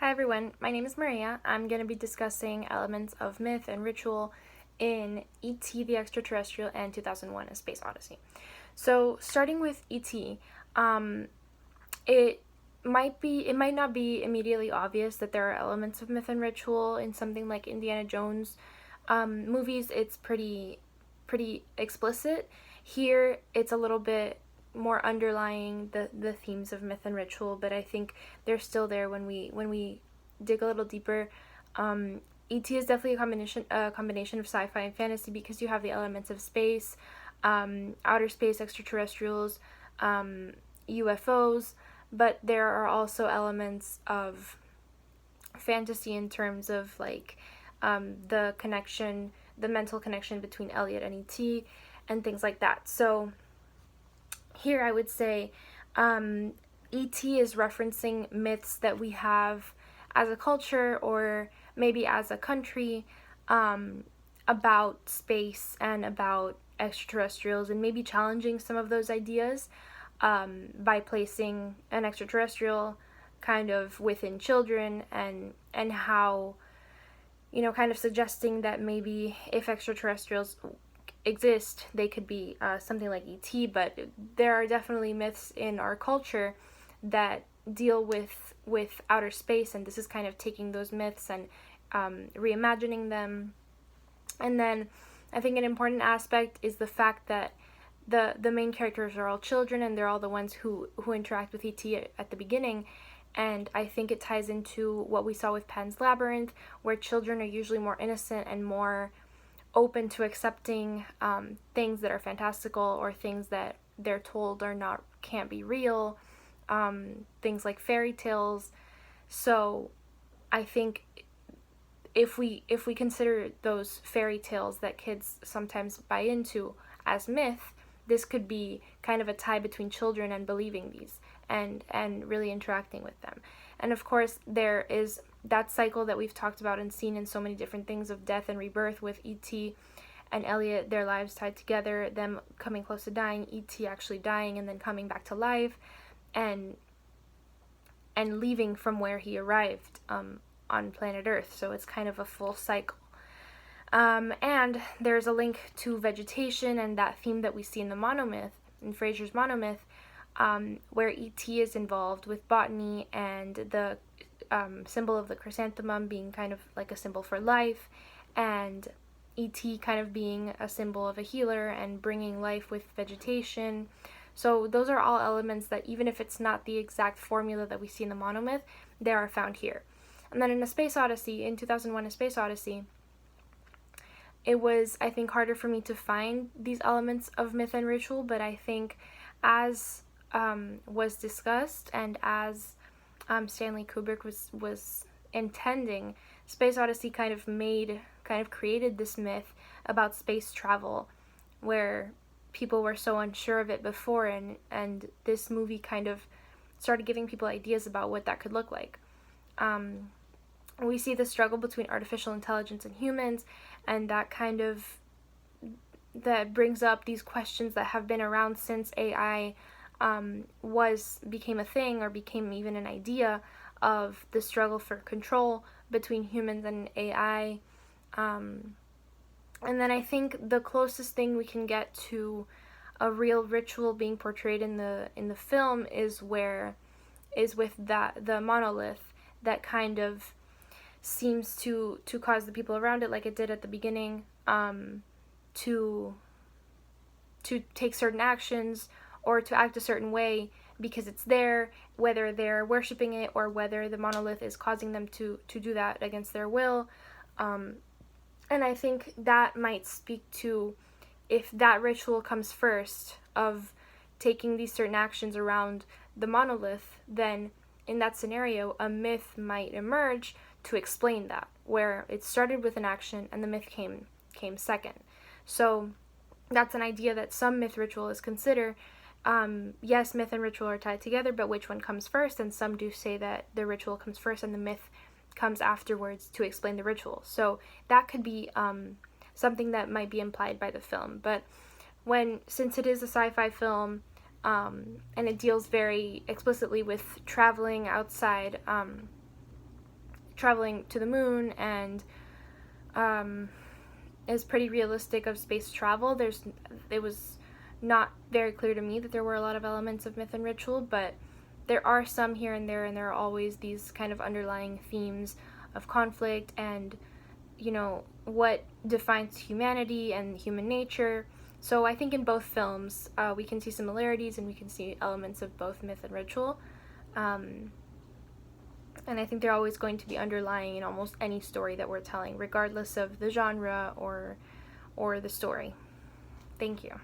Hi everyone, my name is Maria. I'm going to be discussing elements of myth and ritual in E.T. the Extra Terrestrial and 2001 A Space Odyssey. So, starting with E.T., it might not be immediately obvious that there are elements of myth and ritual in something like Indiana Jones movies. It's pretty explicit. Here, it's a little bit more underlying the themes of myth and ritual, but I think they're still there when we dig a little deeper. E.T. is definitely a combination of sci-fi and fantasy because you have the elements of space, outer space, extraterrestrials, UFOs, but there are also elements of fantasy in terms of like the mental connection between Elliot and E.T. and things like that. So here I would say E.T. is referencing myths that we have as a culture or maybe as a country about space and about extraterrestrials, and maybe challenging some of those ideas by placing an extraterrestrial kind of within children and how, kind of suggesting that maybe if extraterrestrials exist, they could be something like E.T., but there are definitely myths in our culture that deal with outer space, and this is kind of taking those myths and reimagining them. And then I think an important aspect is the fact that the main characters are all children, and they're all the ones who interact with E.T. at the beginning. And I think it ties into what we saw with Pan's Labyrinth, where children are usually more innocent and more open to accepting things that are fantastical or things that they're told can't be real, things like fairy tales. So I think if we consider those fairy tales that kids sometimes buy into as myth, this could be kind of a tie between children and believing these and really interacting with them. And of course, there is that cycle that we've talked about and seen in so many different things of death and rebirth with E.T. and Elliot, their lives tied together, them coming close to dying, E.T. actually dying and then coming back to life and leaving from where he arrived on planet Earth. So it's kind of a full cycle. And there's a link to vegetation and that theme that we see in the monomyth, in Fraser's monomyth, where E.T. is involved with botany and the symbol of the chrysanthemum being kind of like a symbol for life, and E.T. kind of being a symbol of a healer and bringing life with vegetation. So those are all elements that, even if it's not the exact formula that we see in the monomyth, they are found here. And then in A Space Odyssey, in 2001 A Space Odyssey, it was, I think, harder for me to find these elements of myth and ritual, but I think as was discussed and as Stanley Kubrick was intending, Space Odyssey kind of created this myth about space travel where people were so unsure of it before, and this movie kind of started giving people ideas about what that could look like. We see the struggle between artificial intelligence and humans, and that brings up these questions that have been around since AI became a thing, or became even an idea, of the struggle for control between humans and AI. And then I think the closest thing we can get to a real ritual being portrayed in the film is with the monolith that kind of seems to cause the people around it, like it did at the beginning, to take certain actions or to act a certain way because it's there, whether they're worshiping it or whether the monolith is causing them to do that against their will. And I think that might speak to, if that ritual comes first of taking these certain actions around the monolith, then in that scenario a myth might emerge to explain that, where it started with an action and the myth came second. So that's an idea that some myth ritualists consider. Yes, myth and ritual are tied together, but which one comes first? And some do say that the ritual comes first and the myth comes afterwards to explain the ritual. So that could be something that might be implied by the film. But since it is a sci-fi film, and it deals very explicitly with traveling outside traveling to the moon and is pretty realistic of space travel. It was not very clear to me that there were a lot of elements of myth and ritual, but there are some here and there are always these kind of underlying themes of conflict and, what defines humanity and human nature. So I think in both films, we can see similarities and we can see elements of both myth and ritual. And I think they're always going to be underlying in almost any story that we're telling, regardless of the genre or the story. Thank you.